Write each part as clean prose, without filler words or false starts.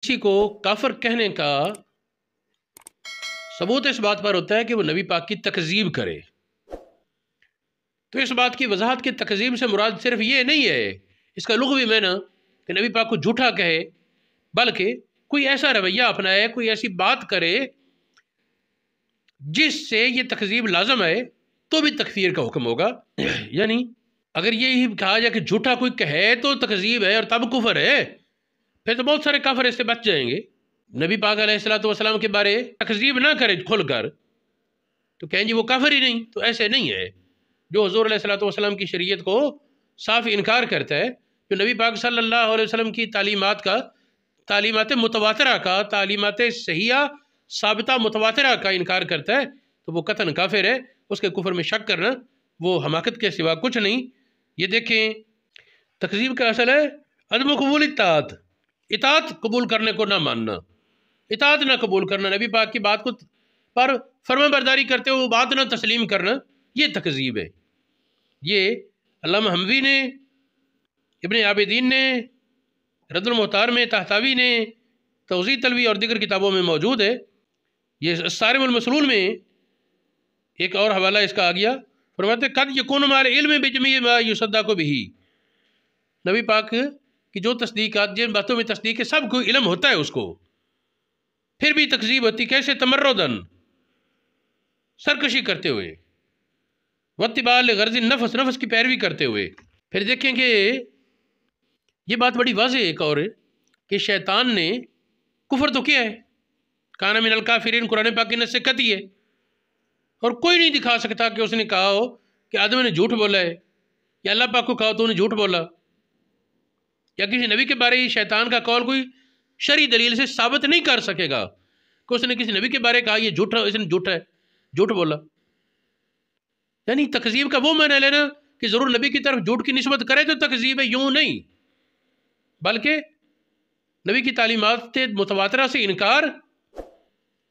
کسی کو کافر کہنے کا ثبوت اس بات پر ہوتا ہے کہ وہ نبی پاک کی تکذیب کرے۔ تو اس بات کی وضاحت کی تکذیب سے مراد صرف یہ نہیں ہے اس کا لغوی معنی کہ نبی پاک کو جھوٹا کہے، بلکہ کوئی ایسا رویہ اپنائے، کوئی ایسی بات کرے جس سے یہ تکذیب لازم ہے تو بھی تکفیر کا حکم ہوگا۔ یعنی اگر یہی کہا جائے کہ جھوٹا کوئی کہے تو تکذیب ہے اور تب کفر ہے، پھر تو بہت سارے کافر اس سے بچ جائیں گے۔ نبی پاک علیہ السلام کے بارے تکذیب نہ کرے کھل کر تو کہیں جی وہ کافر ہی نہیں، تو ایسے نہیں ہے۔ جو حضور علیہ السلام کی شریعت کو صاف انکار کرتا ہے، جو نبی پاک صلی اللہ علیہ وسلم کی تعلیمات متواترہ کا، تعلیمات صحیحہ ثابتہ متواترہ کا انکار کرتا ہے تو وہ قطعاً کافر ہے۔ اس کے کفر میں شک کرنا وہ حماقت کے سوا کچھ نہیں۔ یہ دیکھیں تکذیب کا اصل ہے عدم قبول اطاعت قبول کرنے کو نہ ماننا، اطاعت نہ قبول کرنا، نبی پاک کی بات کو پر فرما برداری کرتے ہوئے وہ بات نہ تسلیم کرنا، یہ تکذیب ہے۔ یہ علامہ حموی نے، ابن عابدین نے، رد المختار میں، طحطاوی نے، توضیح تلوی اور دیگر کتابوں میں موجود ہے۔ یہ صارم المسلول میں ایک اور حوالہ اس کا آ گیا، فرماتے قد یکون مع العلم بجمیع ما یصدق بہ، نبی پاک کی جو تصدیقات، جن باتوں میں تصدیق ہے سب کو علم ہوتا ہے اس کو، پھر بھی تکذیب ہوتی، کیسے؟ تمردن، سرکشی کرتے ہوئے، واتباع لغرض النفس، نفس کی پیروی کرتے ہوئے۔ پھر دیکھیں کہ یہ بات بڑی واضح ہے ایک اور کہ شیطان نے کفر تو کیا ہے، کان من الکافرین، قرآن پاک کی نص سے قطعی ہے، اور کوئی نہیں دکھا سکتا کہ اس نے کہا ہو کہ آدم نے جھوٹ بولا ہے، یا اللہ پاک کو کہا تو انہیں جھوٹ بولا، یا کسی نبی کے بارے شیطان کا قول کوئی شرعی دلیل سے ثابت نہیں کر سکے گا کہ اس نے کسی نبی کے بارے کہا یہ جھوٹا، اس نے جھوٹ بولا۔ یعنی تکذیب کا وہ معنی لینا کہ ضرور نبی کی طرف جھوٹ کی نسبت کرے تو تکذیب ہے، یوں نہیں، بلکہ نبی کی تعلیمات متواترہ سے انکار،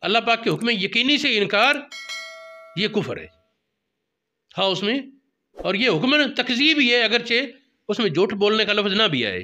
اللہ پاک کے حکم یقینی سے انکار، یہ کفر ہے۔ ہاں اس میں، اور یہ حکم تکذیب ہی ہے اگرچہ اس میں جھوٹ بولنے کا لفظ نہ بھی آئے۔